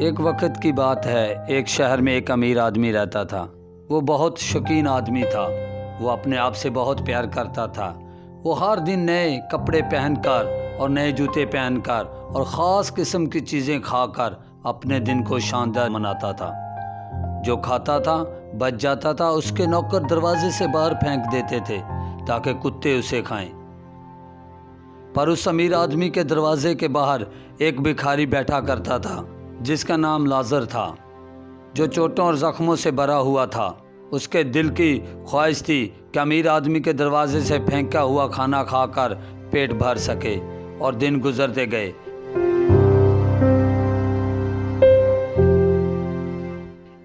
ایک وقت کی بات ہے، ایک شہر میں ایک امیر آدمی رہتا تھا۔ وہ بہت شوقین آدمی تھا۔ وہ اپنے آپ سے بہت پیار کرتا تھا۔ وہ ہر دن نئے کپڑے پہن کر اور نئے جوتے پہن کر اور خاص قسم کی چیزیں کھا کر اپنے دن کو شاندار مناتا تھا۔ جو کھاتا تھا بچ جاتا تھا، اس کے نوکر دروازے سے باہر پھینک دیتے تھے تاکہ کتے اسے کھائیں۔ پر اس امیر آدمی کے دروازے کے باہر ایک بھکاری بیٹھا کرتا تھا جس کا نام لازر تھا، جو چوٹوں اور زخموں سے بھرا ہوا تھا۔ اس کے دل کی خواہش تھی کہ امیر آدمی کے دروازے سے پھینکا ہوا کھانا کھا کر پیٹ بھر سکے، اور دن گزرتے گئے۔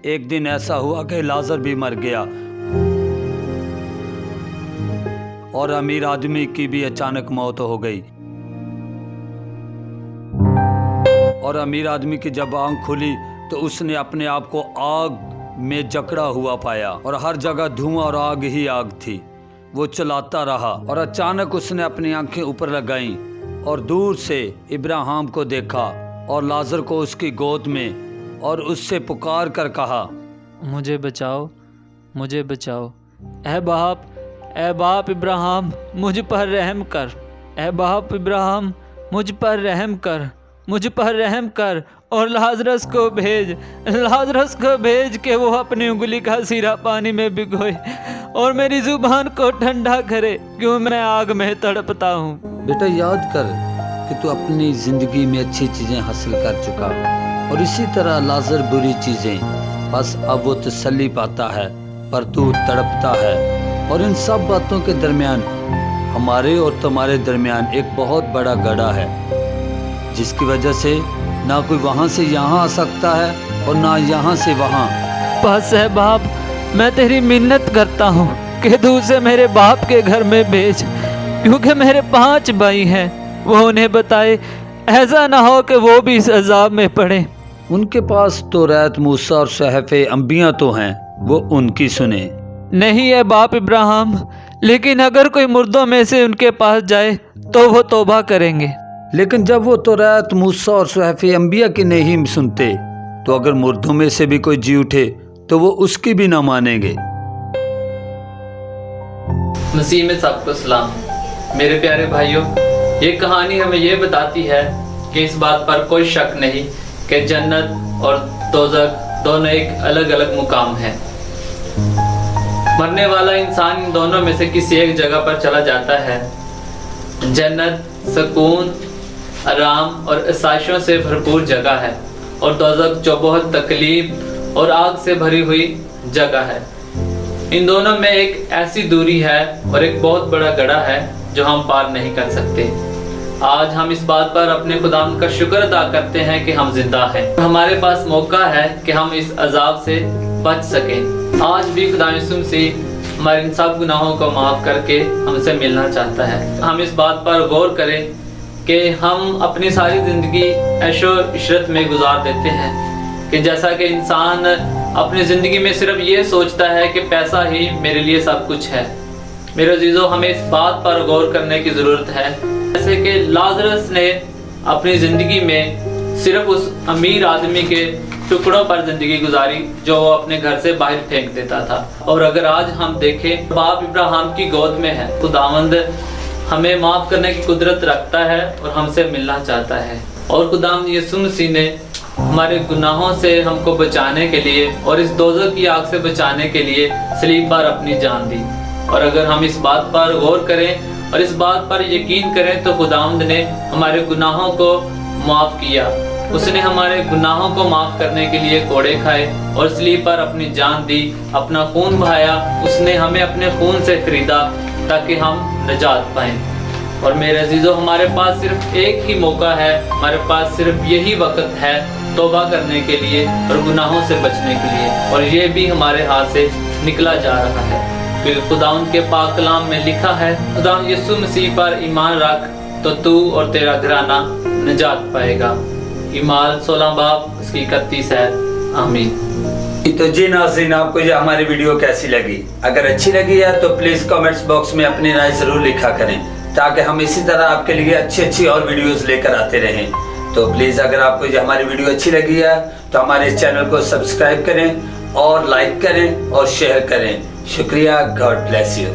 ایک دن ایسا ہوا کہ لازر بھی مر گیا، اور امیر آدمی کی بھی اچانک موت ہو گئی۔ اور امیر آدمی کی جب آنکھ کھلی تو اس نے اپنے آپ کو آگ میں جکڑا ہوا پایا، اور ہر جگہ دھواں اور آگ ہی آگ تھی۔ وہ چلاتا رہا، اور اچانک اس نے اپنی آنکھیں اوپر لگائیں اور دور سے ابراہیم کو دیکھا اور لازر کو اس کی گود میں، اور اس سے پکار کر کہا، مجھے بچاؤ، مجھے بچاؤ، اے باپ ابراہیم، مجھ پر رحم کر، اے باپ ابراہیم، مجھ پر رحم کر، مجھ پر رحم کر، اور لازرس کو بھیج کہ وہ اپنی انگلی کا سیرا پانی میں بھگوئے اور میری زبان کو ٹھنڈا کرے، کیوں میں آگ میں تڑپتا ہوں۔ بیٹا یاد کر کہ تو اپنی زندگی میں اچھی چیزیں حاصل کر چکا، اور اسی طرح لازر بری چیزیں، بس اب وہ تسلی پاتا ہے پر تو تڑپتا ہے۔ اور ان سب باتوں کے درمیان ہمارے اور تمہارے درمیان ایک بہت بڑا گڑھا ہے، جس کی وجہ سے نہ کوئی وہاں سے یہاں آ سکتا ہے اور نہ یہاں سے وہاں۔ بس ہے باپ، میں تیری منت کرتا ہوں کہ تو اسے میرے باپ کے گھر میں بھیج، کیونکہ میرے 5 بھائی ہیں، وہ انہیں بتائے، ایسا نہ ہو کہ وہ بھی اس عذاب میں پڑے۔ ان کے پاس توریت، موسیٰ اور صحف انبیاء تو ہیں، وہ ان کی سنیں۔ نہیں ہے باپ ابراہیم، لیکن اگر کوئی مردوں میں سے ان کے پاس جائے تو وہ توبہ کریں گے۔ لیکن جب وہ توریت، موسیٰ اور صحف انبیاء کی نہیں سنتے، تو اگر مردوں میں سے بھی کوئی جی اٹھے تو وہ اس کی بھی نہ مانیں گے۔ مسیح میں سب کو سلام۔ میرے پیارے بھائیوں، یہ کہانی ہمیں یہ بتاتی ہے کہ اس بات پر کوئی شک نہیں کہ جنت اور دوزخ دونوں ایک الگ الگ مقام ہیں۔ مرنے والا انسان ان دونوں میں سے کسی ایک جگہ پر چلا جاتا ہے۔ جنت سکون، آرام اور آسائشوں سے بھرپور جگہ ہے، اور دوزخ جو بہت تکلیف اور آگ سے بھری ہوئی جگہ ہے۔ ان دونوں میں ایک ایسی دوری ہے اور ایک بہت بڑا گڑھا ہے جو ہم پار نہیں کر سکتے۔ آج ہم اس بات پر اپنے خداوند کا شکر ادا کرتے ہیں کہ ہم زندہ ہیں۔ ہمارے پاس موقع ہے کہ ہم اس عذاب سے بچ سکیں۔ آج بھی خدا یسوع مسیح ہمارے ان سب گناہوں کو معاف کر کے ہم سے ملنا چاہتا ہے۔ ہم اس بات پر غور کریں کہ ہم اپنی ساری زندگی عیش و عشرت میں گزار دیتے ہیں، کہ جیسا کہ انسان اپنی زندگی میں صرف یہ سوچتا ہے کہ پیسہ ہی میرے لیے سب کچھ ہے۔ میرے عزیزو، ہمیں اس بات پر غور کرنے کی ضرورت ہے، جیسے کہ لازرس نے اپنی زندگی میں صرف اس امیر آدمی کے ٹکڑوں پر زندگی گزاری جو وہ اپنے گھر سے باہر پھینک دیتا تھا۔ اور اگر آج ہم دیکھیں، باپ ابراہیم کی گود میں ہے، خداوند ہمیں معاف کرنے کی قدرت رکھتا ہے اور ہم سے ملنا چاہتا ہے۔ اور خداوند یسوع مسیح نے ہمارے گناہوں سے ہم کو بچانے کے لیے اور اس دوزخ کی آگ سے بچانے کے لیے صلیب پر اپنی جان دی۔ اور اگر ہم اس بات پر غور کریں اور اس بات پر یقین کریں تو خداوند نے ہمارے گناہوں کو معاف کیا۔ اس نے ہمارے گناہوں کو معاف کرنے کے لیے کوڑے کھائے اور صلیب پر اپنی جان دی، اپنا خون بہایا۔ اس نے ہمیں اپنے خون سے خریدا تاکہ ہم نجات پائیں۔ اور میرے عزیزو، ہمارے پاس صرف ایک ہی موقع ہے، ہمارے پاس صرف یہی وقت ہے توبہ کرنے کے لیے اور گناہوں سے بچنے کے لیے، اور یہ بھی ہمارے ہاتھ سے نکلا جا رہا ہے، کیونکہ خداوند کے پاک کلام میں لکھا ہے، خداوند یسوع مسیح پر ایمان رکھ تو تو اور تیرا گھرانہ نجات پائے گا۔ اعمال 16 باب اس کی 31 ہے۔ آمین۔ تو جی ناظرین، آپ کو یہ ہماری ویڈیو کیسی لگی؟ اگر اچھی لگی ہے تو پلیز کامنٹس باکس میں اپنی رائے ضرور لکھا کریں، تاکہ ہم اسی طرح آپ کے لیے اچھی اور ویڈیوز لے کر آتے رہیں۔ تو پلیز اگر آپ کو یہ ہماری ویڈیو اچھی لگی ہے تو ہمارے چینل کو سبسکرائب کریں اور لائک کریں اور شیئر کریں. شکریہ. God bless you.